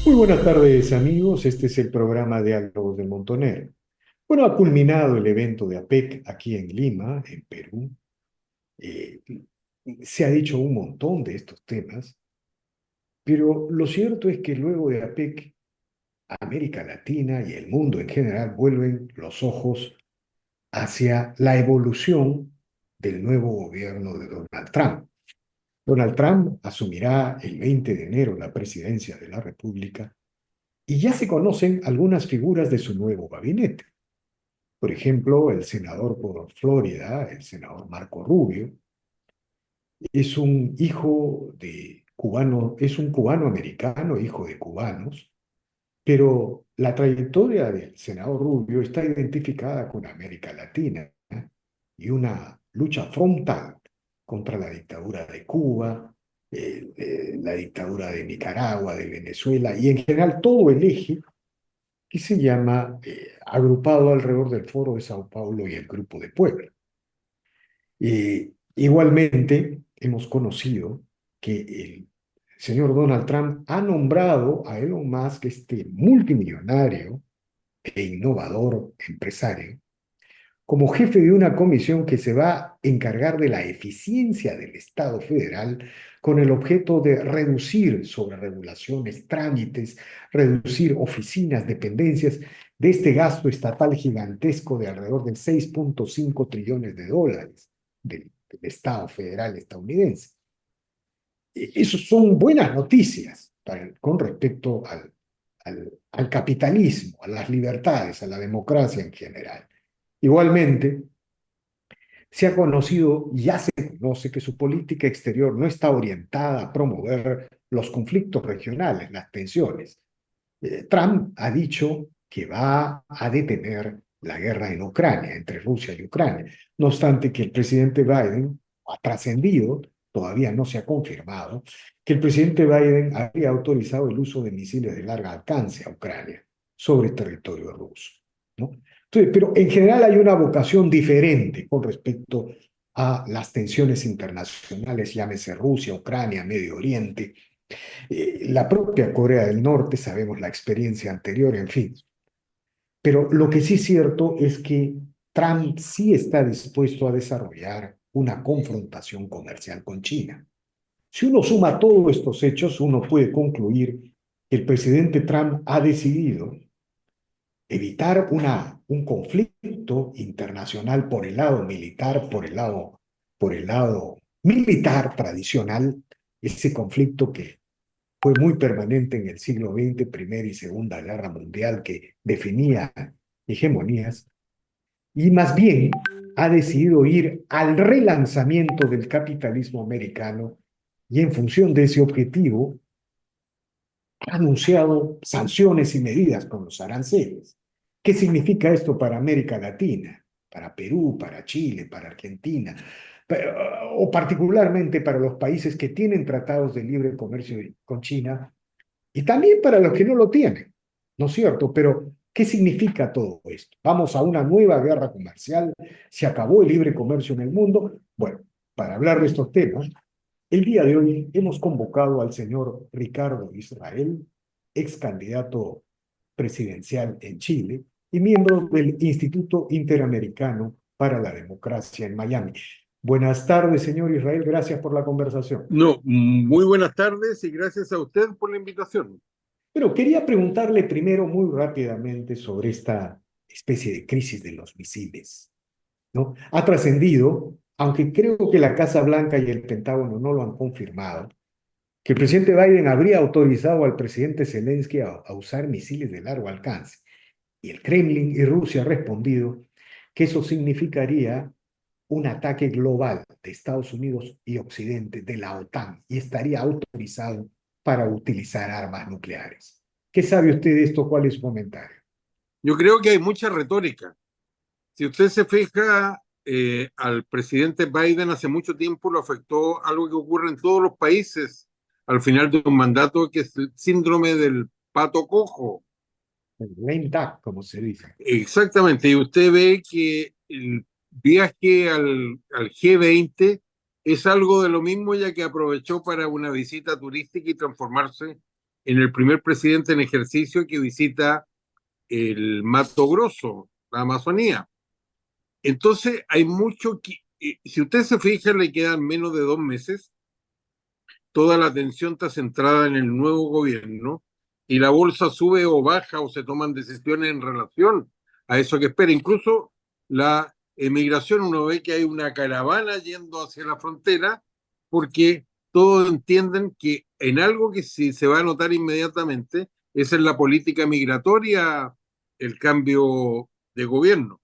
Muy buenas tardes, amigos. Este es el programa Diálogos del Montonero. Bueno, ha culminado el evento de APEC aquí en Lima, en Perú. Eh, Se ha dicho un montón de estos temas, pero lo cierto es que luego de APEC, América Latina y el mundo en general vuelven los ojos hacia la evolución del nuevo gobierno de Donald Trump. Donald Trump asumirá el 20 de enero la presidencia de la República y ya se conocen algunas figuras de su nuevo gabinete. Por ejemplo, el senador por Florida, el senador Marco Rubio, es un hijo de cubano, es un cubano americano, hijo de cubanos, pero la trayectoria del senador Rubio está identificada con América Latina, ¿eh? Y una lucha frontal contra la dictadura de Cuba, la dictadura de Nicaragua, de Venezuela y en general todo el eje que se llama agrupado alrededor del Foro de Sao Paulo y el Grupo de Puebla. Igualmente, hemos conocido que el señor Donald Trump ha nombrado a Elon Musk, este multimillonario e innovador empresario, como jefe de una comisión que se va a encargar de la eficiencia del Estado federal con el objeto de reducir sobre regulaciones, trámites, reducir oficinas, dependencias de este gasto estatal gigantesco de alrededor de 6,5 trillones de dólares del Estado federal estadounidense. Eso son buenas noticias con respecto al capitalismo, a las libertades, a la democracia en general. Igualmente, se ha conocido, ya se conoce que su política exterior no está orientada a promover los conflictos regionales, las tensiones. Trump ha dicho que va a detener la guerra en Ucrania, entre Rusia y Ucrania. No obstante que el presidente Biden ha trascendido, todavía no se ha confirmado, que el presidente Biden habría autorizado el uso de misiles de largo alcance a Ucrania sobre territorio ruso, ¿no? Entonces, pero en general hay una vocación diferente con respecto a las tensiones internacionales, llámese Rusia, Ucrania, Medio Oriente, la propia Corea del Norte, sabemos la experiencia anterior, en fin. Pero lo que sí es cierto es que Trump sí está dispuesto a desarrollar una confrontación comercial con China. Si uno suma todos estos hechos, uno puede concluir que el presidente Trump ha decidido evitar un conflicto internacional por el lado militar, por el lado militar tradicional, ese conflicto que fue muy permanente en el siglo XX, Primera y Segunda Guerra Mundial, que definía hegemonías, y más bien ha decidido ir al relanzamiento del capitalismo americano y en función de ese objetivo ha anunciado sanciones y medidas con los aranceles. ¿Qué significa esto para América Latina, para Perú, para Chile, para Argentina, o particularmente para los países que tienen tratados de libre comercio con China y también para los que no lo tienen, ¿no es cierto? Pero, ¿qué significa todo esto? ¿Vamos a una nueva guerra comercial? ¿Se acabó el libre comercio en el mundo? Bueno, para hablar de estos temas, el día de hoy hemos convocado al señor Ricardo Israel, ex candidato presidencial en Chile y miembro del Instituto Interamericano para la Democracia en Miami. Buenas tardes, señor Israel, gracias por la conversación. No, muy buenas tardes y gracias a usted por la invitación. Pero quería preguntarle primero muy rápidamente sobre esta especie de crisis de los misiles, ¿no? Ha trascendido, aunque creo que la Casa Blanca y el Pentágono no lo han confirmado, que el presidente Biden habría autorizado al presidente Zelensky a usar misiles de largo alcance. Y el Kremlin y Rusia han respondido que eso significaría un ataque global de Estados Unidos y Occidente, de la OTAN, y estaría autorizado para utilizar armas nucleares. ¿Qué sabe usted de esto? ¿Cuál es su comentario? Yo creo que hay mucha retórica. Si usted se fija, al presidente Biden hace mucho tiempo lo afectó algo que ocurre en todos los países al final de un mandato, que es el síndrome del pato cojo. El lame duck, como se dice. Exactamente, y usted ve que el viaje al G20 es algo de lo mismo, ya que aprovechó para una visita turística y transformarse en el primer presidente en ejercicio que visita el Mato Grosso, la Amazonía. Entonces, hay mucho que, si usted se fija, le quedan menos de 2 meses, toda la atención está centrada en el nuevo gobierno y la bolsa sube o baja o se toman decisiones en relación a eso que espera. Incluso la emigración, uno ve que hay una caravana yendo hacia la frontera porque todos entienden que en algo que sí se va a notar inmediatamente es en la política migratoria el cambio de gobierno.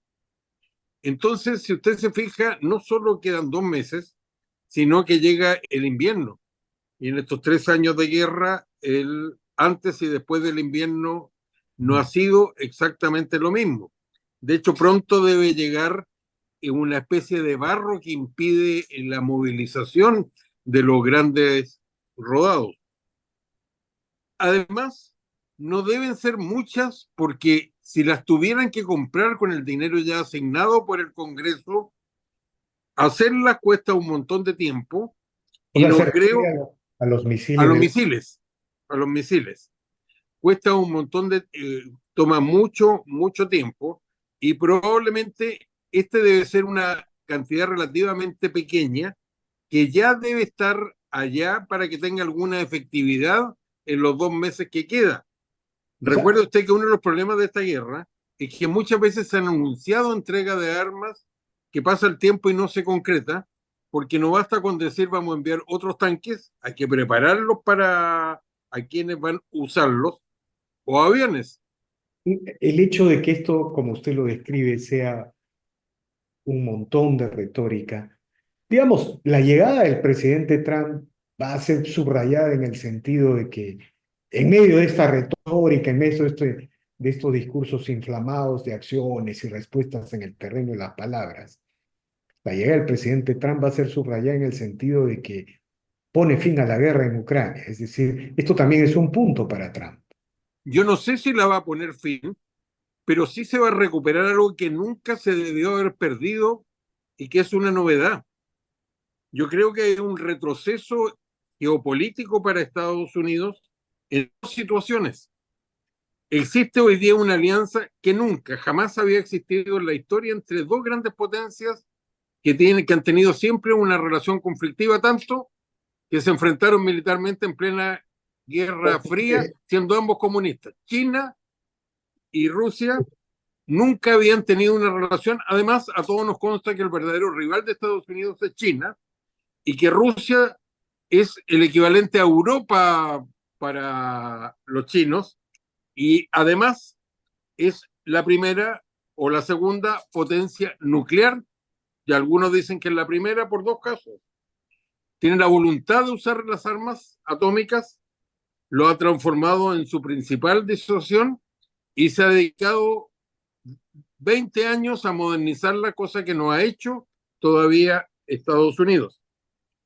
Entonces, si usted se fija, no solo quedan 2 meses, sino que llega el invierno. Y en estos 3 años de guerra, el antes y después del invierno no ha sido exactamente lo mismo. De hecho, pronto debe llegar una especie de barro que impide la movilización de los grandes rodados. Además, no deben ser muchas porque si las tuvieran que comprar con el dinero ya asignado por el Congreso, hacerlas cuesta un montón de tiempo O y sea, se no refiere creo a los a misiles los del... misiles, a los misiles. Cuesta un montón de, toma mucho, mucho tiempo y probablemente este debe ser una cantidad relativamente pequeña que ya debe estar allá para que tenga alguna efectividad en los 2 meses que queda. O sea, Recuerde usted que uno de los problemas de esta guerra es que muchas veces se han anunciado entrega de armas que pasa el tiempo y no se concreta, porque no basta con decir vamos a enviar otros tanques, hay que prepararlos para a quienes van a usarlos, o aviones. el hecho de que esto, como usted lo describe, sea un montón de retórica, digamos, la llegada del presidente Trump va a ser subrayada en el sentido de que en medio de esta retórica, en medio de estos discursos inflamados de acciones y respuestas en el terreno de las palabras, la llegada del presidente Trump va a ser subrayada en el sentido de que pone fin a la guerra en Ucrania. Es decir, esto también es un punto para Trump. Yo no sé si la va a poner fin, pero sí se va a recuperar algo que nunca se debió haber perdido y que es una novedad. Yo creo que hay un retroceso geopolítico para Estados Unidos en dos situaciones. Existe hoy día una alianza que nunca, jamás había existido en la historia entre dos grandes potencias que han tenido siempre una relación conflictiva, tanto que se enfrentaron militarmente en plena Guerra Fría, siendo ambos comunistas. China y Rusia nunca habían tenido una relación. Además, a todos nos consta que el verdadero rival de Estados Unidos es China y que Rusia es el equivalente a Europa para los chinos y además es la primera o la segunda potencia nuclear, y algunos dicen que es la primera por dos casos. Tiene la voluntad de usar las armas atómicas, lo ha transformado en su principal disuasión y se ha dedicado 20 años a modernizar la cosa que no ha hecho todavía Estados Unidos.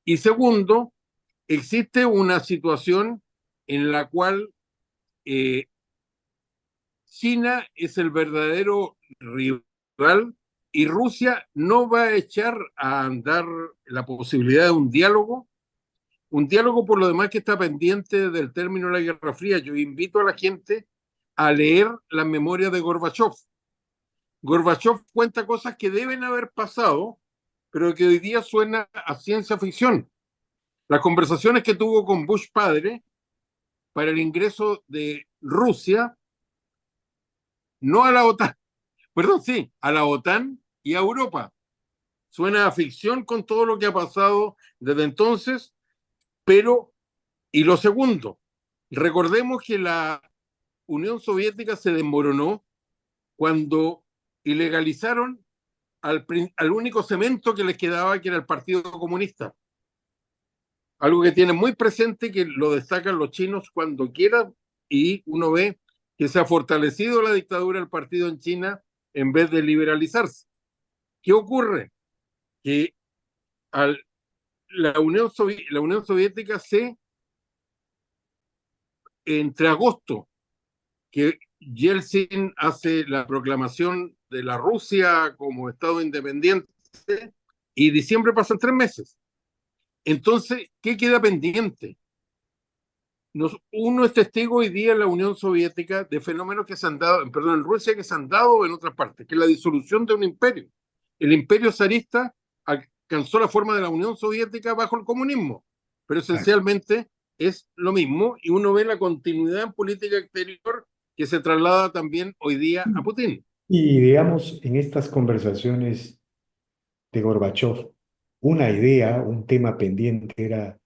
Y segundo, existe una situación en la cual eh, China es el verdadero rival y Rusia no va a echar a andar la posibilidad de un diálogo por lo demás que está pendiente del término de la Guerra Fría. Yo invito a la gente a leer las memorias de Gorbachev. Gorbachev cuenta cosas que deben haber pasado, pero que hoy día suena a ciencia ficción. Las conversaciones que tuvo con Bush padre para el ingreso de Rusia, no a la OTAN, perdón, sí, a la OTAN y a Europa. Suena a ficción con todo lo que ha pasado desde entonces, pero, y lo segundo, recordemos que la Unión Soviética se desmoronó cuando ilegalizaron al único cemento que les quedaba, que era el Partido Comunista. Algo que tienen muy presente, que lo destacan los chinos cuando quieran, y uno ve que se ha fortalecido la dictadura del partido en China en vez de liberalizarse. ¿Qué ocurre? Que al, la Unión Soviética entre agosto, que Yeltsin hace la proclamación de la Rusia como Estado independiente, y diciembre pasan 3 meses. Entonces, ¿qué queda pendiente? Uno es testigo hoy día en la Unión Soviética de fenómenos que se han dado, perdón, en Rusia que se han dado en otras partes, que es la disolución de un imperio. El imperio zarista alcanzó la forma de la Unión Soviética bajo el comunismo, pero esencialmente es lo mismo y uno ve la continuidad en política exterior que se traslada también hoy día a Putin. Y digamos, en estas conversaciones de Gorbachev, una idea, un tema pendiente era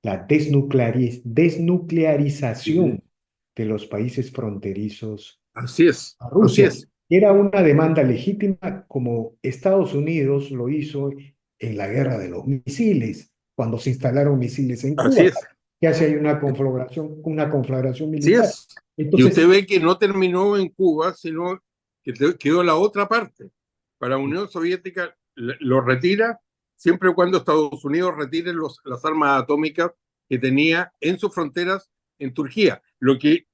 la desnuclearización de los países fronterizos Así es, a así Rusia. es, Era una demanda legítima como Estados Unidos lo hizo en la guerra de los misiles, cuando se instalaron misiles en así Cuba. es, Ya si hay una conflagración así militar. es. Y usted Entonces, ve que no terminó en Cuba, sino que quedó la otra parte. Para la Unión Soviética lo retira siempre y cuando Estados Unidos retire las armas atómicas que tenía en sus fronteras en Turquía. Lo que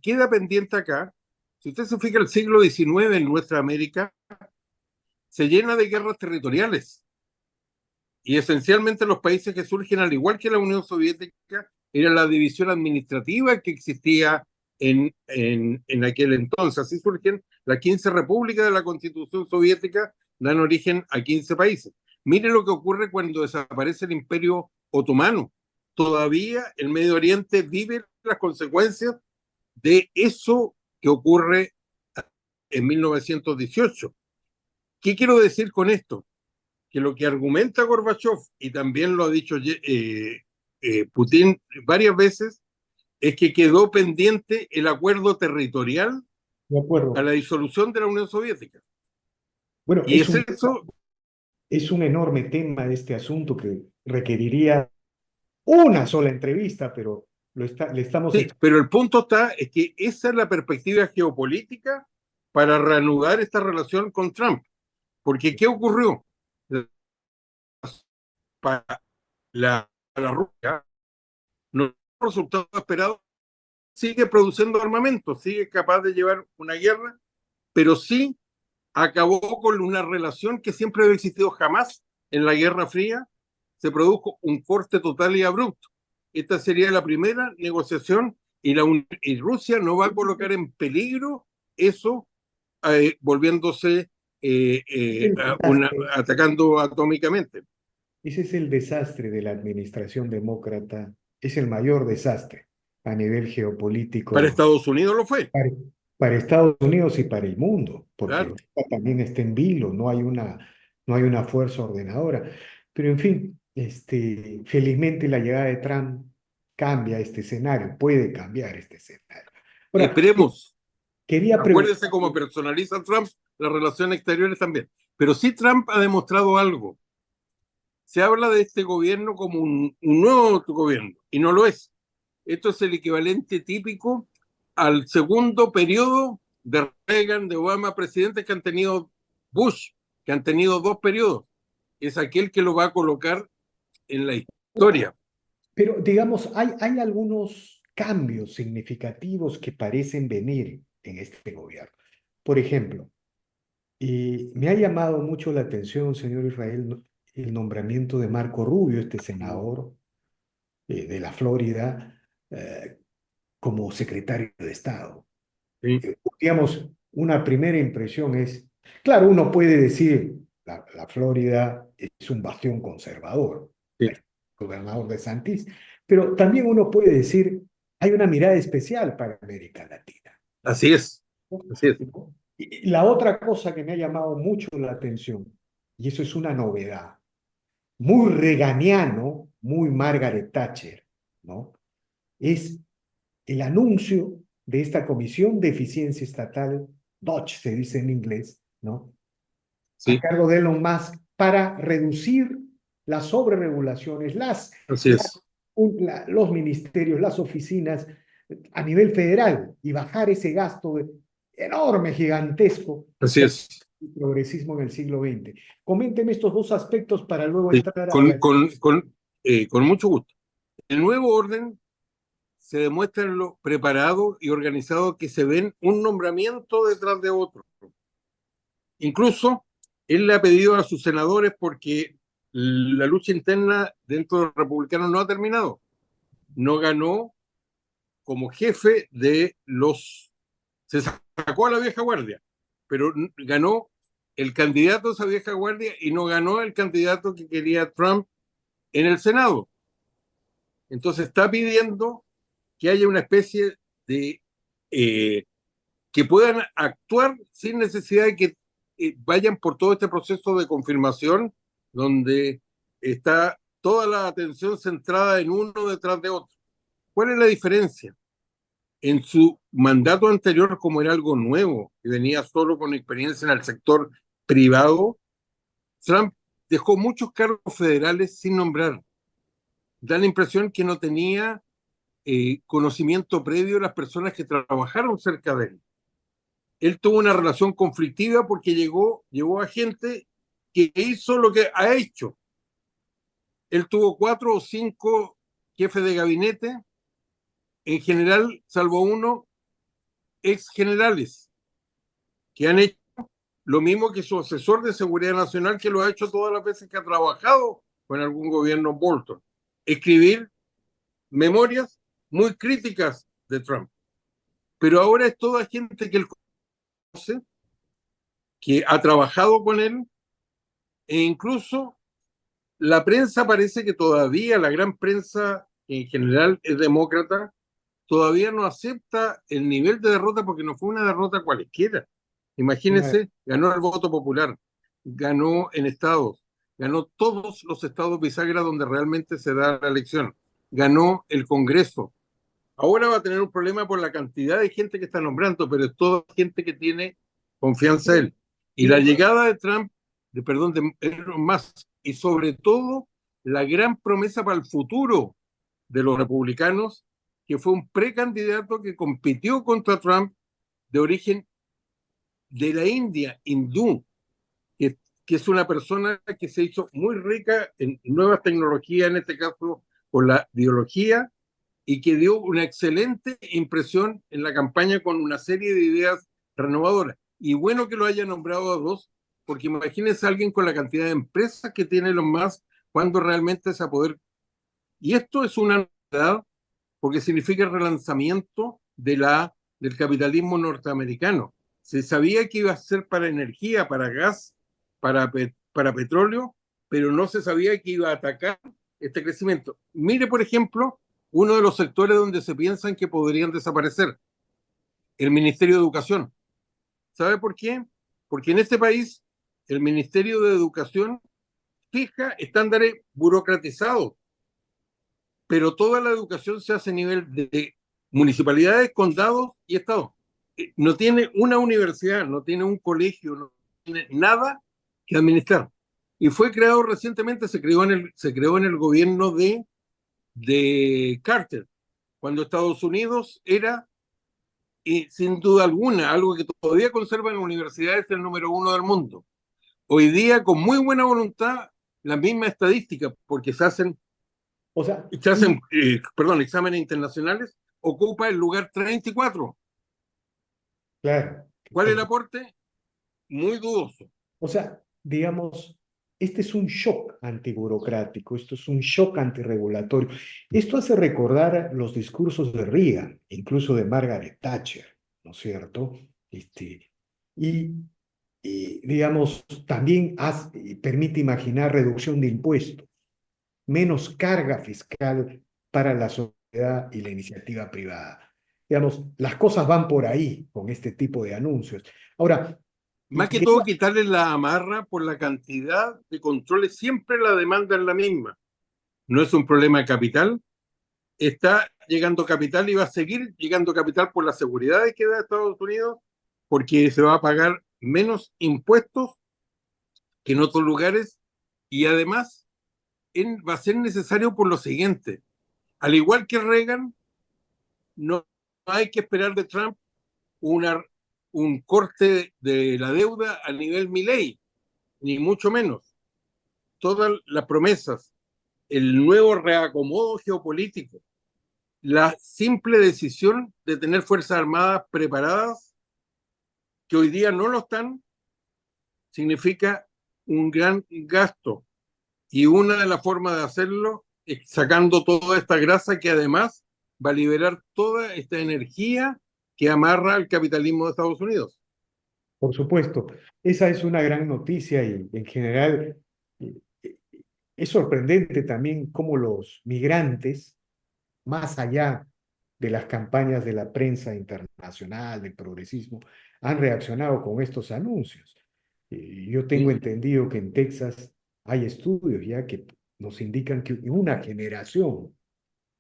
queda pendiente acá, si usted se fija, el siglo XIX en nuestra América se llena de guerras territoriales. Y esencialmente los países que surgen, al igual que la Unión Soviética, era la división administrativa que existía en aquel entonces. Así surgen las 15 repúblicas de la Constitución Soviética, dan origen a 15 países. Mire lo que ocurre cuando desaparece el Imperio Otomano. Todavía el Medio Oriente vive las consecuencias de eso que ocurre en 1918. ¿Qué quiero decir con esto? Que lo que argumenta Gorbachev, y también lo ha dicho Putin varias veces, es que quedó pendiente el acuerdo territorial de a acuerdo. la disolución de la Unión Soviética. Bueno, Y es eso, es un enorme tema este asunto que requeriría una sola entrevista, pero le estamos sí, pero el punto está, es que esa es la perspectiva geopolítica para reanudar esta relación con Trump. Porque ¿qué ocurrió? Para la Rusia, no resultado esperado, sigue produciendo armamento, sigue capaz de llevar una guerra, pero sí acabó con una relación que siempre había existido. Jamás en la Guerra Fría se produjo un corte total y abrupto. Esta sería la primera negociación y Rusia no va a colocar en peligro eso, volviéndose el desastre. atacando atómicamente. Ese es el desastre de la administración demócrata, es el mayor desastre a nivel Para geopolítico Estados Unidos lo fue, para, para Estados Unidos y para el mundo, porque claro. Europa también está en vilo, no hay una fuerza ordenadora. Pero en fin, felizmente la llegada de Trump cambia este escenario, puede cambiar este escenario. Ahora, Esperemos. quería Acuérdese cómo preguntarle, personaliza Trump las relaciones exteriores también. Pero sí Trump ha demostrado algo. Se habla de este gobierno como un nuevo gobierno, y no lo es. Esto es el equivalente típico al segundo periodo de Reagan, de Obama, presidentes que han tenido Bush, que han tenido dos periodos. Es aquel que lo va a colocar en la historia. pero digamos, hay algunos cambios significativos que parecen venir en este gobierno. Por ejemplo, y me ha llamado mucho la atención, señor Israel, el nombramiento de Marco Rubio, este senador de la Florida, como secretario de Estado. ¿Sí? Digamos, una primera impresión es, claro, uno puede decir, la Florida es un bastión conservador, Sí. el gobernador de Santis, pero también uno puede decir, hay una mirada especial para América Latina. Así es. Así es. Y la otra cosa que me ha llamado mucho la atención, y eso es una novedad, muy reganiano, muy Margaret Thatcher, ¿no? Es el anuncio de esta Comisión de Eficiencia Estatal, DOGE se dice en inglés, ¿no? A Sí. cargo de Elon Musk para reducir las sobreregulaciones, Así es. los ministerios, las oficinas a nivel federal y bajar ese gasto enorme, gigantesco Así es. y progresismo en el siglo XX. Coménteme estos dos aspectos para luego Sí. entrar a la... Con mucho gusto. El nuevo orden se demuestra en lo preparado y organizado que se ven un nombramiento detrás de otro. Incluso él le ha pedido a sus senadores, porque la lucha interna dentro de los republicanos no ha terminado. No ganó como jefe de los... Se sacó a la vieja guardia, pero ganó el candidato a esa vieja guardia y no ganó el candidato que quería Trump en el Senado. Entonces está pidiendo que haya una especie de... que puedan actuar sin necesidad de que vayan por todo este proceso de confirmación donde está toda la atención centrada en uno detrás de otro. ¿Cuál es la diferencia? En su mandato anterior, como era algo nuevo, que venía solo con experiencia en el sector privado, Trump dejó muchos cargos federales sin nombrar. Da la impresión que no tenía conocimiento previo de las personas que trabajaron cerca de él. Él tuvo una relación conflictiva porque llegó a gente que hizo lo que ha hecho. Él tuvo 4 o 5 jefes de gabinete, en general, salvo uno, ex generales, que han hecho lo mismo que su asesor de seguridad nacional, que lo ha hecho todas las veces que ha trabajado con algún gobierno Bolton. Escribir memorias muy críticas de Trump. Pero ahora es toda gente que él conoce, que ha trabajado con él, e incluso la prensa parece que todavía, la gran prensa en general es demócrata, todavía no acepta el nivel de derrota porque no fue una derrota cualquiera. Una- Imagínense, ganó el voto popular, ganó en estados, ganó todos los estados bisagra donde realmente se da la elección, ganó el Congreso. Ahora va a tener un problema por la cantidad de gente que está nombrando, pero es toda gente que tiene confianza en él. Y la llegada de Trump, de Elon Musk, y sobre todo la gran promesa para el futuro de los republicanos, que fue un precandidato que compitió contra Trump de origen de la India, hindú, que es una persona que se hizo muy rica en nuevas tecnologías, en este caso con la biología, y que dio una excelente impresión en la campaña con una serie de ideas renovadoras. Y bueno que lo haya nombrado a dos, porque imagínense a alguien con la cantidad de empresas que tiene los más, cuando realmente es a poder. Y esto es una novedad porque significa el relanzamiento del capitalismo norteamericano. Se sabía que iba a ser para energía, para gas, para petróleo, pero no se sabía que iba a atacar este crecimiento. Mire, por ejemplo, uno de los sectores donde se piensan que podrían desaparecer, el Ministerio de Educación. ¿Sabe por qué? Porque en este país el Ministerio de Educación fija estándares burocratizados, pero toda la educación se hace a nivel de municipalidades, condados y estados. No tiene una universidad, no tiene un colegio, no tiene nada que administrar. Y fue creado recientemente, se creó en el gobierno de Carter, cuando Estados Unidos era, sin duda alguna, algo que todavía conserva en universidades, el número 1 del mundo. Hoy día, con muy buena voluntad, la misma estadística, porque o sea, se hacen perdón, exámenes internacionales, ocupa el lugar 34. claro, ¿Cuál es el por aporte? Muy dudoso. o sea, digamos, este es un shock antiburocrático, esto es un shock antirregulatorio. Esto hace recordar los discursos de Reagan, incluso de Margaret Thatcher, ¿no es cierto? Y, digamos, también permite imaginar reducción de impuestos, menos carga fiscal para la sociedad y la iniciativa privada. Digamos, las cosas van por ahí con este tipo de anuncios. Ahora, Más que todo, quitarle la amarra por la cantidad de controles. Siempre la demanda es la misma. No es un problema de capital. Está llegando capital y va a seguir llegando capital por las seguridades que da Estados Unidos, porque se va a pagar menos impuestos que en otros lugares y además va a ser necesario por lo siguiente. Al igual que Reagan, no hay que esperar de Trump una, un corte de la deuda a nivel Milei, ni mucho menos. Todas las promesas, el nuevo reacomodo geopolítico, la simple decisión de tener fuerzas armadas preparadas, que hoy día no lo están, significa un gran gasto. Y una de las formas de hacerlo es sacando toda esta grasa que además va a liberar toda esta energía que amarra al capitalismo de Estados Unidos. Por supuesto, esa es una gran noticia y en general eh, eh, es sorprendente también cómo los migrantes, más allá de las campañas de la prensa internacional, del progresismo, han reaccionado con estos anuncios. Yo tengo ¿Sí? entendido que en Texas hay estudios ya que nos indican que en una generación,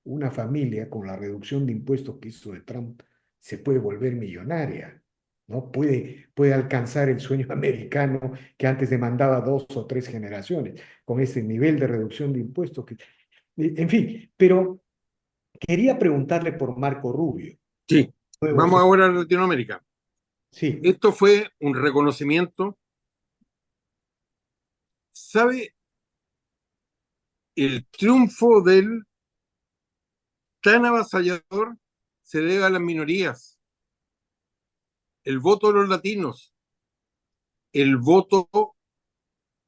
una familia con la reducción de impuestos que hizo de Trump se puede volver millonaria, ¿no? Puede alcanzar el sueño americano que antes demandaba 2 o 3 generaciones, con ese nivel de reducción de impuestos. En fin, pero quería preguntarle por Marco Rubio, Sí. nuevo Vamos secretario. ahora a Latinoamérica. Sí, Esto fue un reconocimiento. ¿Sabe? El triunfo del tan avasallador se debe a las minorías, el voto de los latinos, el voto,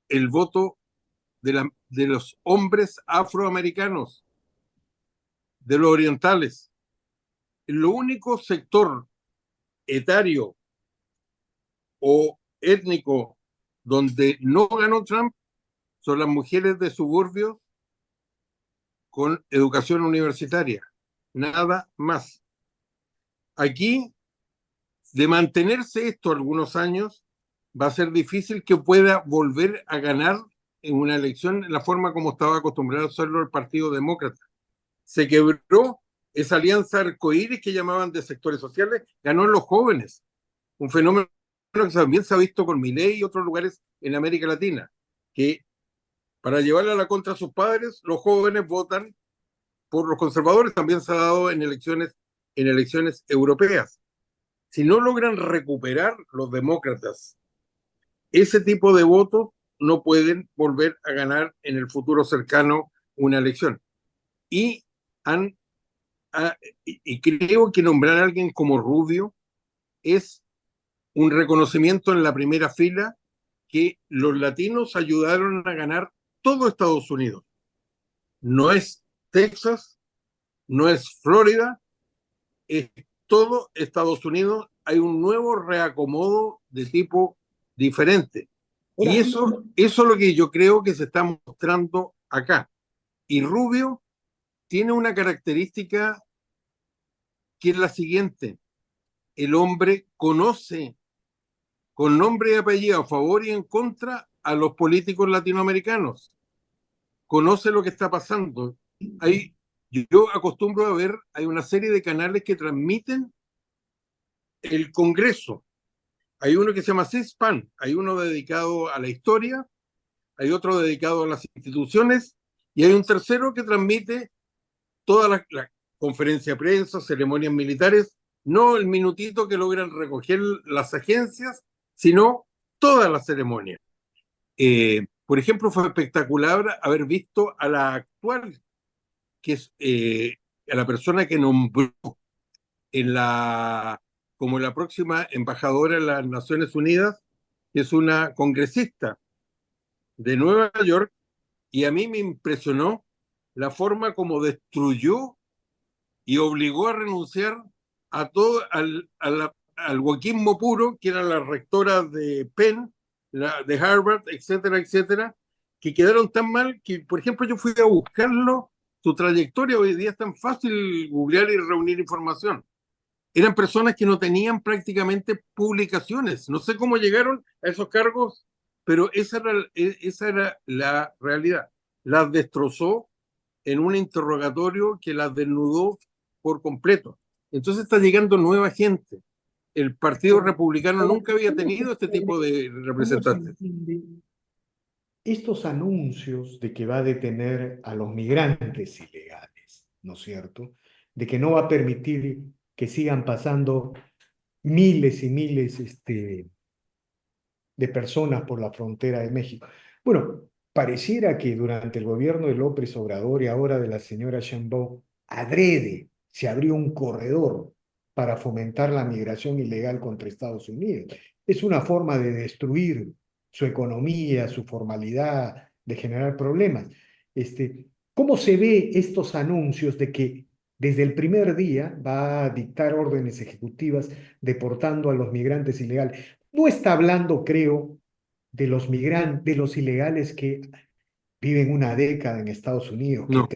el voto de los hombres afroamericanos, de los orientales. Lo único sector etario o étnico donde no ganó Trump son las mujeres de suburbios con educación universitaria. Nada más. Aquí, de mantenerse esto algunos años, va a ser difícil que pueda volver a ganar en una elección en la forma como estaba acostumbrado a hacerlo el Partido Demócrata. Se quebró esa alianza arcoíris que llamaban de sectores sociales, ganó en los jóvenes, un fenómeno que también se ha visto con Milei y otros lugares en América Latina, que para llevarle a la contra a sus padres, los jóvenes votan por los conservadores, también se ha dado en elecciones europeas. Si no logran recuperar los demócratas ese tipo de votos, no pueden volver a ganar en el futuro cercano una elección. Y, han, y creo que nombrar a alguien como Rubio es un reconocimiento en la primera fila que los latinos ayudaron a ganar todo Estados Unidos. No es Texas, no es Florida, es todo Estados Unidos. Hay un nuevo reacomodo de tipo diferente. Y ahora, eso es lo que yo creo que se está mostrando acá. Y Rubio tiene una característica que es la siguiente. El hombre conoce con nombre y apellido, a favor y en contra, a los políticos latinoamericanos. Conoce lo que está pasando. Hay, yo acostumbro a ver, hay una serie de canales que transmiten el Congreso. Hay uno que se llama C-SPAN, hay uno dedicado a la historia, hay otro dedicado a las instituciones y hay un tercero que transmite toda la conferencia de prensa, ceremonias militares, no el minutito que logran recoger las agencias, sino toda la ceremonia. Por ejemplo, fue espectacular haber visto a la actual, que es a la persona que nombró en como la próxima embajadora en las Naciones Unidas, que es una congresista de Nueva York, y a mí me impresionó la forma como destruyó y obligó a renunciar a todo al wokismo puro, que era la rectora de Penn, de Harvard, etcétera, etcétera, que quedaron tan mal que, por ejemplo, yo fui a buscarlo, su trayectoria hoy día es tan fácil googlear y reunir información. Eran personas que no tenían prácticamente publicaciones. No sé cómo llegaron a esos cargos, pero esa era la realidad. Las destrozó en un interrogatorio que las desnudó por completo. Entonces está llegando nueva gente. El Partido Republicano ahora, nunca había tenido este tipo de ¿cómo se representantes. entiende estos anuncios de que va a detener a los migrantes ilegales, ¿no es cierto? De que no va a permitir que sigan pasando miles y miles de personas por la frontera de México. Bueno, pareciera que durante el gobierno de López Obrador y ahora de la señora Sheinbaum, adrede se abrió un corredor para fomentar la migración ilegal contra Estados Unidos. Es una forma de destruir su economía, su formalidad, de generar problemas. ¿Cómo se ve estos anuncios de que desde el primer día va a dictar órdenes ejecutivas deportando a los migrantes ilegales. No está hablando, creo, de los migrantes, de los ilegales que viven una década en Estados Unidos, No,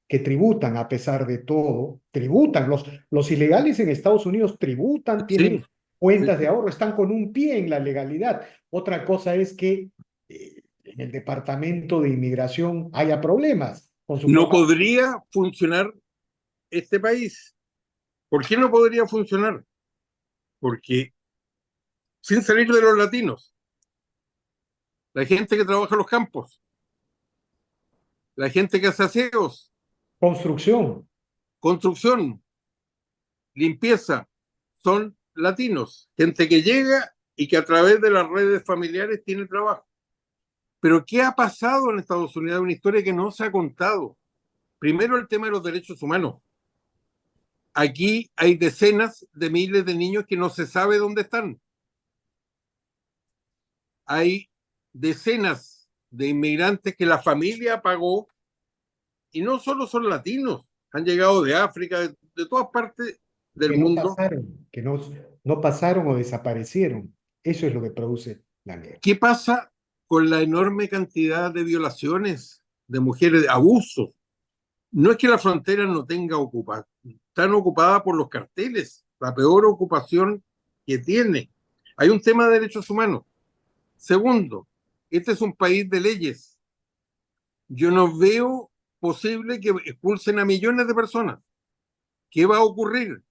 que tributan a pesar de todo, tributan. Los ilegales en Estados Unidos tributan, tienen sí, sí. cuentas de ahorro, están con un pie en la legalidad. Otra cosa es que en el Departamento de Inmigración haya problemas con su No forma. podría funcionar este país. ¿Por qué no podría funcionar? Porque sin salir de los latinos, la gente que trabaja en los campos, la gente que hace aseos, Construcción. construcción, limpieza, son latinos, gente que llega y que a través de las redes familiares tiene trabajo. Pero ¿qué ha pasado en Estados Unidos? Una historia que no se ha contado. Primero, el tema de los derechos humanos. Aquí hay decenas de miles de niños que no se sabe dónde están. Hay decenas de inmigrantes que la familia pagó y no solo son latinos, han llegado de África, de todas partes del Que no mundo. pasaron, no pasaron o desaparecieron. Eso es lo que produce la guerra. ¿Qué pasa con la enorme cantidad de violaciones de mujeres, de abusos? No es que la frontera no tenga ocupada, están ocupadas por los carteles, la peor ocupación que tiene. Hay un tema de derechos humanos. Segundo, este es un país de leyes. Yo no veo posible que expulsen a millones de personas. ¿Qué va a ocurrir?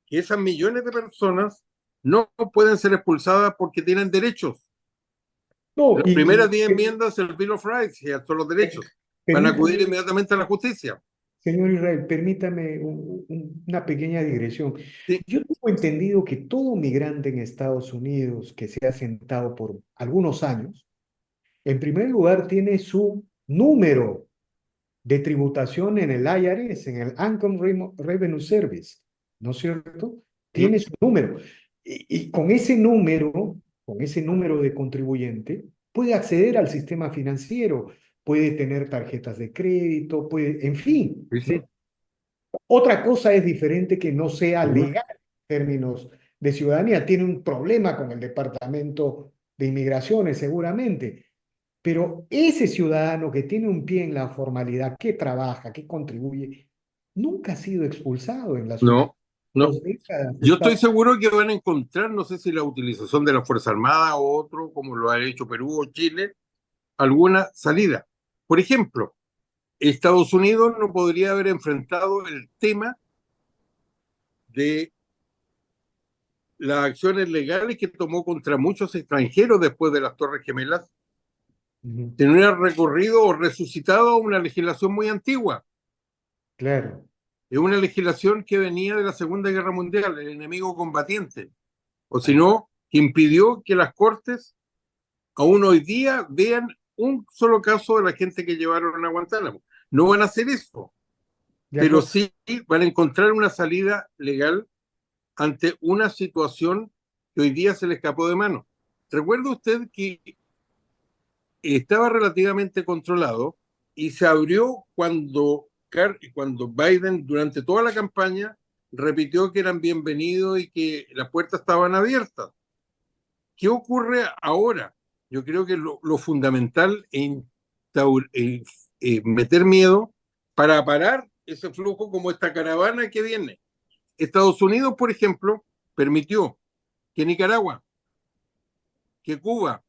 Que esas millones de personas no pueden ser expulsadas porque tienen derechos. No, Las primeras 10 enmiendas del Bill of Rights, y son los derechos, van a acudir permítame, inmediatamente a la justicia. señor Israel, permítame una pequeña digresión. Sí, Yo tengo entendido que todo migrante en Estados Unidos que se ha sentado por algunos años, en primer lugar tiene su número de tributación en el IRS, en el Revenue Service, ¿no es cierto? sí, Tiene su número. Y con ese número de contribuyente, puede acceder al sistema financiero, puede tener tarjetas de crédito, puede, en fin. sí. Otra cosa es diferente que no sea Ujú. legal en términos de ciudadanía. Tiene un problema con el Departamento de Inmigraciones, seguramente. Pero ese ciudadano que tiene un pie en la formalidad, que trabaja, que contribuye, nunca ha sido expulsado en las últimas No, no. 2 décadas. Yo Está, estoy seguro que van a encontrar, no sé si la utilización de la Fuerza Armada o otro, como lo ha hecho Perú o Chile, alguna salida. Por ejemplo, Estados Unidos no podría haber enfrentado el tema de las acciones legales que tomó contra muchos extranjeros después de las Torres Gemelas, ujú, si no hubiera recorrido o resucitado una legislación muy antigua. claro, Es una legislación que venía de la Segunda Guerra Mundial, el enemigo combatiente, o si ahí, no, que impidió que las cortes aún hoy día vean un solo caso de la gente que llevaron a Guantánamo. No van a hacer eso, de pero acuerdo. sí van a encontrar una salida legal ante una situación que hoy día se le escapó de mano. Recuerda usted que estaba relativamente controlado y se abrió cuando Biden durante toda la campaña repitió que eran bienvenidos y que las puertas estaban abiertas. ¿Qué ocurre ahora? Yo creo que lo fundamental es meter miedo para parar ese flujo como esta caravana que viene. Estados Unidos, por ejemplo, permitió que Nicaragua, que Cuba,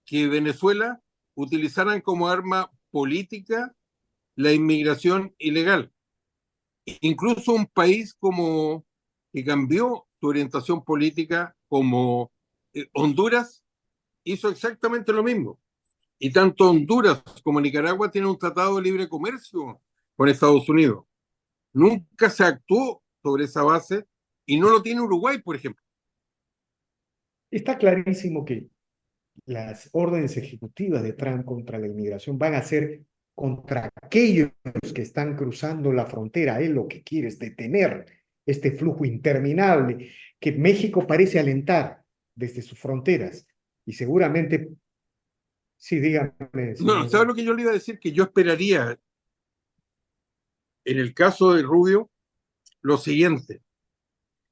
que Venezuela utilizaran como arma política la inmigración ilegal. Incluso un país como que cambió su orientación política como Honduras hizo exactamente lo mismo. Y tanto Honduras como Nicaragua tienen un tratado de libre comercio con Estados Unidos. Nunca se actuó sobre esa base y no lo tiene Uruguay, por ejemplo. Está clarísimo que las órdenes ejecutivas de Trump contra la inmigración van a ser contra aquellos que están cruzando la frontera. Él lo que quiere es detener este flujo interminable que México parece alentar desde sus fronteras. Y seguramente, sí, dígame, No, señor. ¿sabes lo que yo le iba a decir? Que yo esperaría en el caso de Rubio, lo siguiente,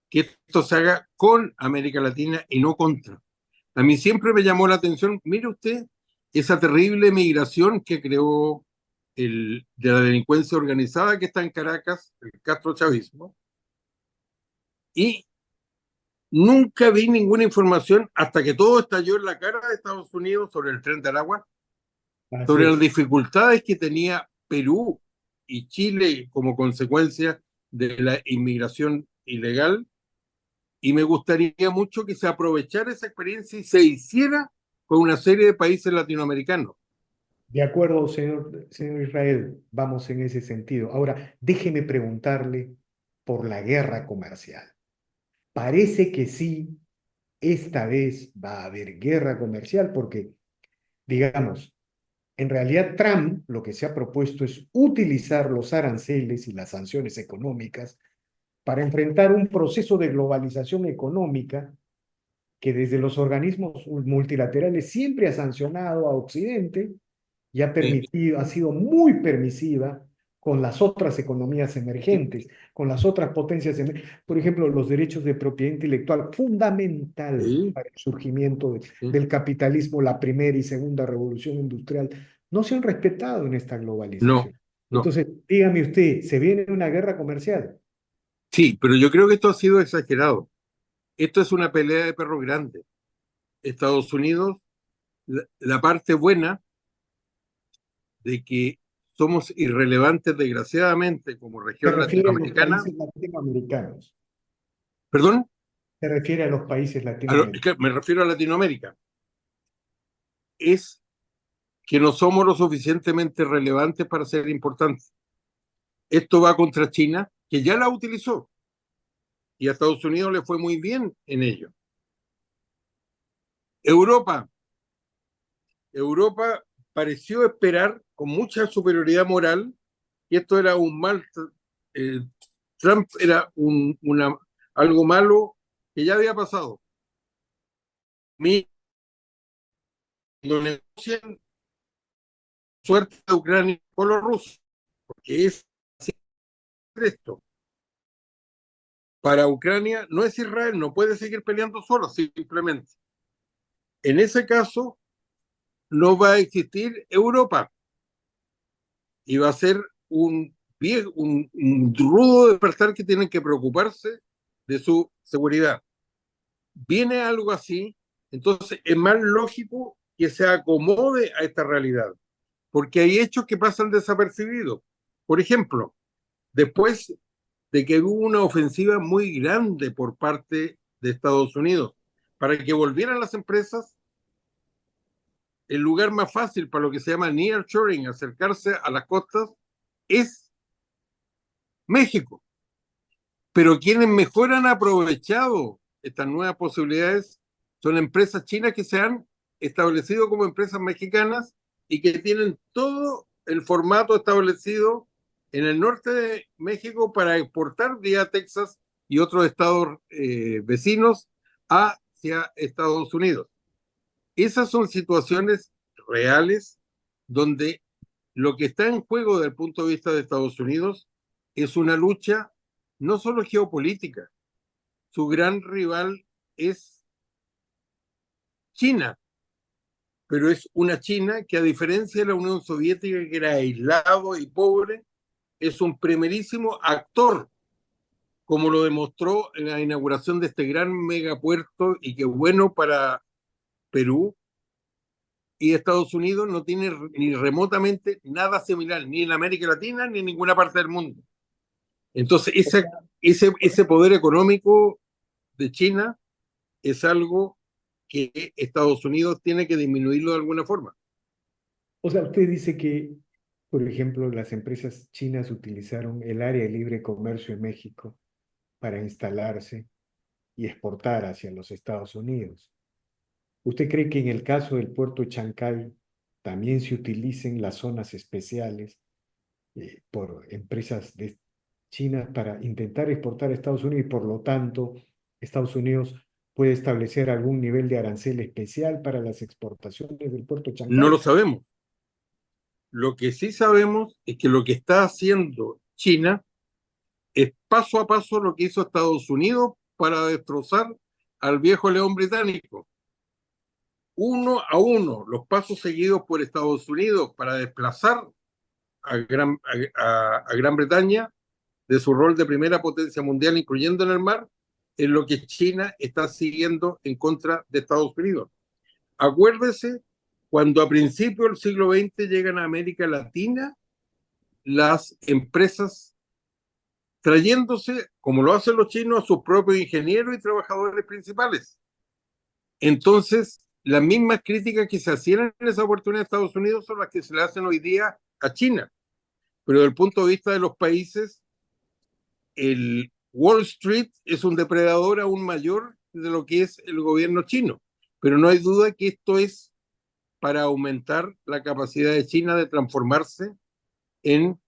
que esto se haga con América Latina y no contra. A mí siempre me llamó la atención, mire usted, esa terrible migración que creó de la delincuencia organizada que está en Caracas, el castrochavismo, y nunca vi ninguna información hasta que todo estalló en la cara de Estados Unidos sobre el Tren de Aragua, Así sobre las es. dificultades que tenía Perú y Chile como consecuencia de la inmigración ilegal, y me gustaría mucho que se aprovechara esa experiencia y se hiciera con una serie de países latinoamericanos. De acuerdo, señor Israel, vamos en ese sentido. Ahora, déjeme preguntarle por la guerra comercial. Parece que sí, esta vez va a haber guerra comercial porque, digamos, en realidad Trump lo que se ha propuesto es utilizar los aranceles y las sanciones económicas para enfrentar un proceso de globalización económica que desde los organismos multilaterales siempre ha sancionado a Occidente y ha Sí, permitido, ha sido muy permisiva con las otras economías emergentes, con las otras potencias emergentes. Por ejemplo, los derechos de propiedad intelectual, fundamental sí, para el surgimiento sí. del capitalismo, la primera y segunda revolución industrial, no se han respetado en esta No, globalización. no. Entonces, dígame usted, ¿se viene una guerra comercial? Sí, pero yo creo que esto ha sido exagerado. Esto es una pelea de perro grande. Estados Unidos, la parte buena de que somos irrelevantes, desgraciadamente, como Se región refiere a los latinoamericana, países latinoamericanos. perdón, Se refiere a los países latinoamericanos. me refiero a Latinoamérica, es que no somos lo suficientemente relevantes para ser importantes. Esto va contra China, que ya la utilizó, y a Estados Unidos le fue muy bien en ello. Europa, Europa pareció esperar con mucha superioridad moral que esto era un mal, eh, Trump era algo malo que ya había pasado. Cuando negocian suerte de Ucrania con los rusos, porque es así esto. Para Ucrania no es Israel, no puede seguir peleando solo, simplemente. En ese caso, no va a existir Europa y va a ser un rudo despertar que tienen que preocuparse de su seguridad. Viene algo así, entonces es más lógico que se acomode a esta realidad, porque hay hechos que pasan desapercibidos. Por ejemplo, después de que hubo una ofensiva muy grande por parte de Estados Unidos para que volvieran las empresas, el lugar más fácil para lo que se llama nearshoring, acercarse a las costas, es México. Pero quienes mejor han aprovechado estas nuevas posibilidades son empresas chinas que se han establecido como empresas mexicanas y que tienen todo el formato establecido en el norte de México para exportar vía Texas y otros estados vecinos hacia Estados Unidos. Esas son situaciones reales donde lo que está en juego desde el punto de vista de Estados Unidos es una lucha no solo geopolítica, su gran rival es China, pero es una China que a diferencia de la Unión Soviética, que era aislado y pobre, es un primerísimo actor, como lo demostró en la inauguración de este gran megapuerto y que bueno para Perú, y Estados Unidos no tiene ni remotamente nada similar, ni en América Latina ni en ninguna parte del mundo. Entonces, ese poder económico de China es algo que Estados Unidos tiene que disminuirlo de alguna forma. O sea, usted dice que, por ejemplo, las empresas chinas utilizaron el área de libre comercio en México para instalarse y exportar hacia los Estados Unidos. ¿Usted cree que en el caso del puerto de Chancay también se utilicen las zonas especiales por empresas de chinas para intentar exportar a Estados Unidos y por lo tanto Estados Unidos puede establecer algún nivel de arancel especial para las exportaciones del puerto de No lo Chancay? sabemos. Lo que sí sabemos es que lo que está haciendo China, es paso a paso lo que hizo Estados Unidos para destrozar al viejo león británico. Uno a uno, los pasos seguidos por Estados Unidos para desplazar a Gran Bretaña de su rol de primera potencia mundial, incluyendo en el mar, es lo que China está siguiendo en contra de Estados Unidos. Acuérdese cuando a principios del siglo XX llegan a América Latina las empresas trayéndose, como lo hacen los chinos, a sus propios ingenieros y trabajadores principales. Entonces, las mismas críticas que se hacían en esa oportunidad de Estados Unidos son las que se le hacen hoy día a China. Pero desde el punto de vista de los países, el Wall Street es un depredador aún mayor de lo que es el gobierno chino. Pero no hay duda que esto es para aumentar la capacidad de China de transformarse en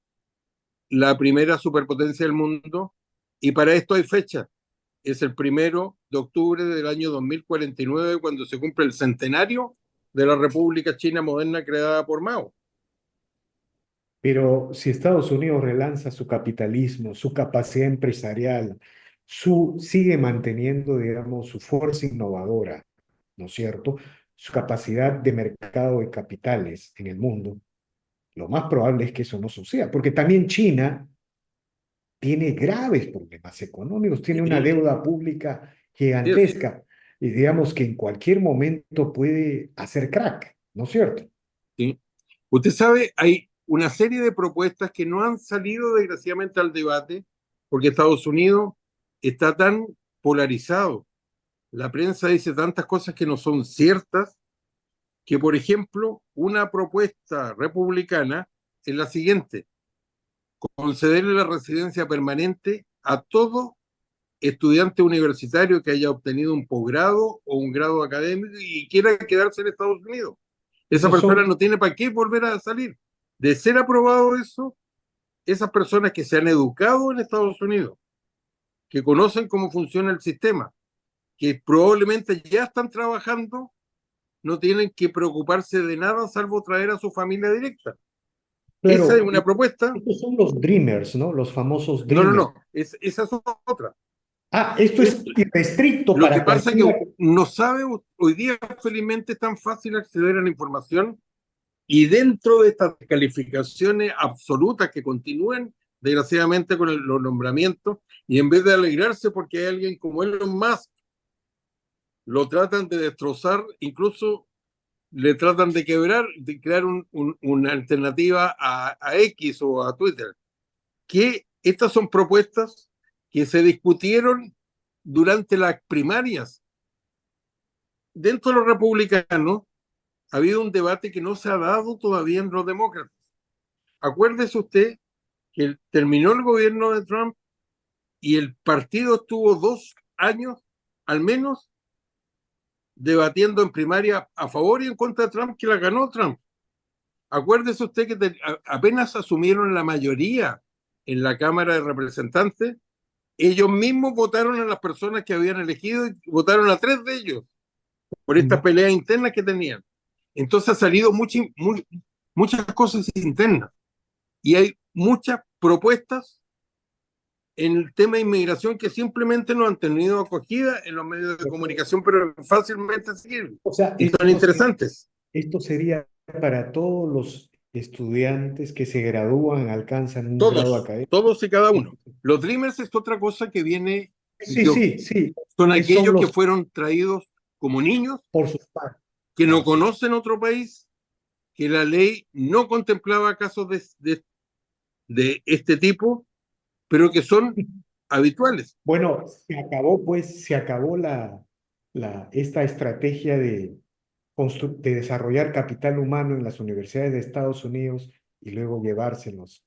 la primera superpotencia del mundo, y para esto hay fecha. Es el 1 de octubre del año 2049, cuando se cumple el centenario de la República China moderna creada por Mao. Pero si Estados Unidos relanza su capitalismo, su capacidad empresarial, sigue manteniendo, digamos, su fuerza innovadora, ¿no es cierto? Su capacidad de mercado de capitales en el mundo, lo más probable es que eso no suceda, porque también China tiene graves problemas económicos, tiene una Sí, deuda pública es, gigantesca y digamos que en cualquier momento puede hacer crack, ¿no es cierto? sí. Usted sabe, hay una serie de propuestas que no han salido desgraciadamente al debate porque Estados Unidos está tan polarizado. La prensa dice tantas cosas que no son ciertas, que por ejemplo, una propuesta republicana es la siguiente: concederle la residencia permanente a todo estudiante universitario que haya obtenido un posgrado o un grado académico y quiera quedarse en Estados Unidos. Esa Esos persona son, no tiene para qué volver a salir. De ser aprobado eso, esas personas que se han educado en Estados Unidos, que conocen cómo funciona el sistema, que probablemente ya están trabajando, no tienen que preocuparse de nada salvo traer a su familia directa. Esa es claro, una propuesta. estos son los dreamers, ¿no? Los famosos No, no, dreamers. no, esa es otra. Ah, esto es Esto, irrestricto lo que para pasa es que cualquiera. no sabe, hoy día felizmente es tan fácil acceder a la información, y dentro de estas calificaciones absolutas que continúan desgraciadamente con los nombramientos, y en vez de alegrarse porque hay alguien como Elon Musk, lo tratan de destrozar, incluso le tratan de quebrar, de crear una alternativa a X o a Twitter. Que estas son propuestas que se discutieron durante las primarias. Dentro de los republicanos ha habido un debate que no se ha dado todavía en los demócratas. Acuérdese usted que terminó el gobierno de Trump y el partido estuvo 2 años al menos debatiendo en primaria a favor y en contra de Trump, que la ganó Trump. Acuérdese usted que apenas asumieron la mayoría en la Cámara de Representantes, ellos mismos votaron a las personas que habían elegido y votaron a 3 de ellos por estas Mm. peleas internas que tenían. Entonces ha salido muchas cosas internas y hay muchas propuestas en el tema de inmigración que simplemente no han tenido acogida en los medios de comunicación, pero fácilmente siguen O sea, y son interesantes. esto sería para todos los estudiantes que se gradúan, alcanzan un grado académico. Todos y cada uno. Los Dreamers es otra cosa que viene, Sí, sí, sí. son Son aquellos que los fueron traídos como niños, por sus padres. que no Ah, sí. conocen otro país, que la ley no contemplaba casos de este tipo, pero que son habituales. Bueno, se acabó esta estrategia de desarrollar capital humano en las universidades de Estados Unidos y luego llevárselos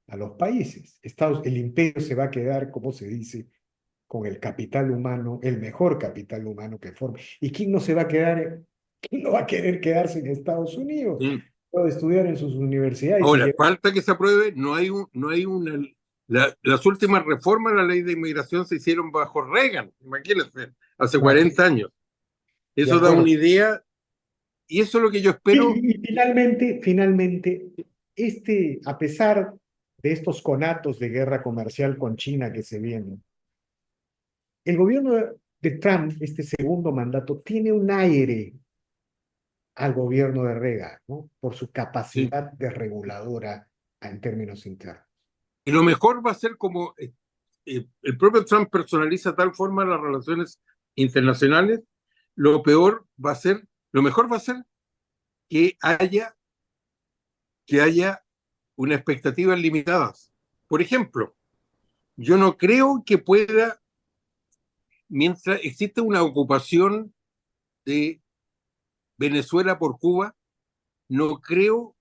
a los países. El imperio se va a quedar, como se dice, con el capital humano, el mejor capital humano que forme. ¿Y quién no se va a quedar, quién no va a querer quedarse en Estados Unidos? ¿Sí? Puede estudiar en sus universidades y Ahora, llevar. falta que se apruebe, no hay una... las últimas reformas a la ley de inmigración se hicieron bajo Reagan, imagínense, hace Ah, 40 años. de Eso da una acuerdo. idea, y eso es lo que yo espero. Y finalmente, a pesar de estos conatos de guerra comercial con China que se vienen. El gobierno de Trump, este segundo mandato, tiene un aire al gobierno de Reagan, ¿no? Por su ¿sí? capacidad de reguladora en términos internos. Y lo mejor va a ser como el propio Trump personaliza de tal forma las relaciones internacionales, lo peor va a ser, lo mejor va a ser que haya unas expectativas limitadas. Por ejemplo, yo no creo que pueda, mientras existe una ocupación de Venezuela por Cuba, no creo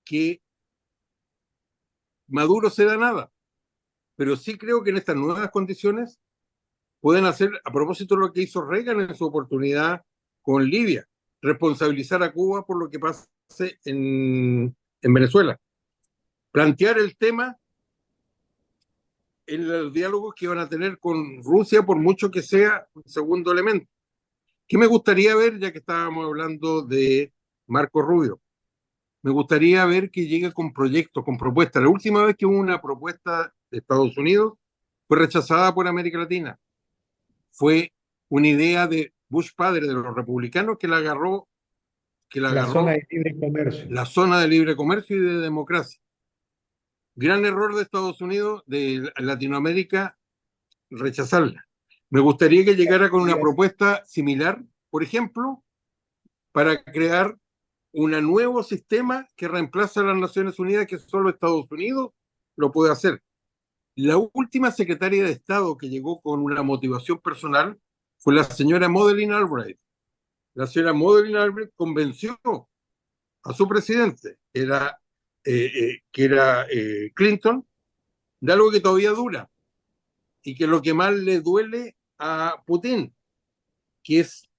que Maduro se da nada, pero sí creo que en estas nuevas condiciones pueden hacer, a propósito de lo que hizo Reagan en su oportunidad con Libia, responsabilizar a Cuba por lo que pase en Venezuela. Plantear el tema en los diálogos que van a tener con Rusia, por mucho que sea un segundo elemento. ¿Qué me gustaría ver, ya que estábamos hablando de Marco Rubio? Me gustaría ver que llegue con proyectos, con propuestas. La última vez que hubo una propuesta de Estados Unidos fue rechazada por América Latina. Fue una idea de Bush padre, de los republicanos, que la La zona agarró de libre comercio. la zona de libre comercio y de democracia. Gran error de Estados Unidos, de Latinoamérica, rechazarla. Me gustaría que llegara con una propuesta similar, por ejemplo, para crear un nuevo sistema que reemplaza a las Naciones Unidas, que solo Estados Unidos lo puede hacer. La última secretaria de Estado que llegó con una motivación personal fue la señora Madeleine Albright. La señora Madeleine Albright convenció a su presidente, que era Clinton, de algo que todavía dura y que lo que más le duele a Putin, que es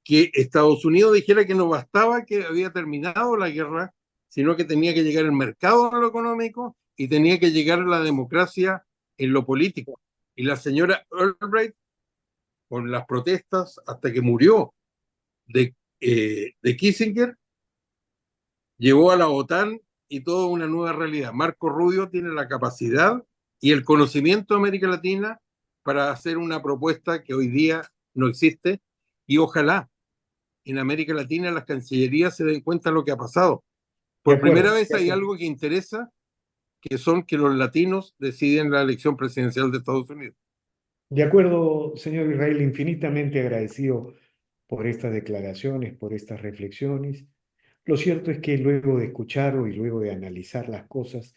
que Estados Unidos dijera que no bastaba que había terminado la guerra, sino que tenía que llegar el mercado a lo económico y tenía que llegar la democracia en lo político. Y la señora Albright, con las protestas hasta que murió de Kissinger, llevó a la OTAN y toda una nueva realidad. Marco Rubio tiene la capacidad y el conocimiento de América Latina para hacer una propuesta que hoy día no existe y ojalá en América Latina las cancillerías se den cuenta de lo que ha pasado. De Por primera acuerdo, vez de hay acuerdo. algo que interesa, que son que los latinos deciden la elección presidencial de Estados Unidos. De acuerdo, señor Israel, infinitamente agradecido por estas declaraciones, por estas reflexiones. Lo cierto es que luego de escucharlo y luego de analizar las cosas,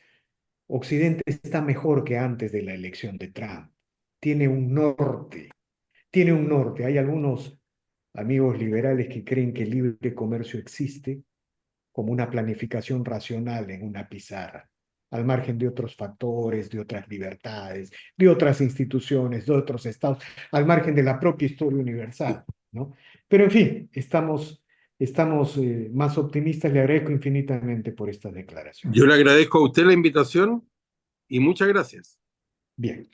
Occidente está mejor que antes de la elección de Trump. Tiene un norte, tiene un norte. Hay algunos amigos liberales que creen que el libre comercio existe como una planificación racional en una pizarra, al margen de otros factores, de otras libertades, de otras instituciones, de otros estados, al margen de la propia historia universal, ¿no? Pero en fin, estamos más optimistas. Le agradezco infinitamente por esta declaración. Yo le agradezco a usted la invitación y muchas gracias. Bien.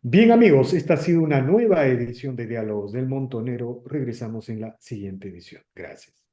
Bien, amigos, esta ha sido una nueva edición de Diálogos del Montonero. Regresamos en la siguiente edición. Gracias.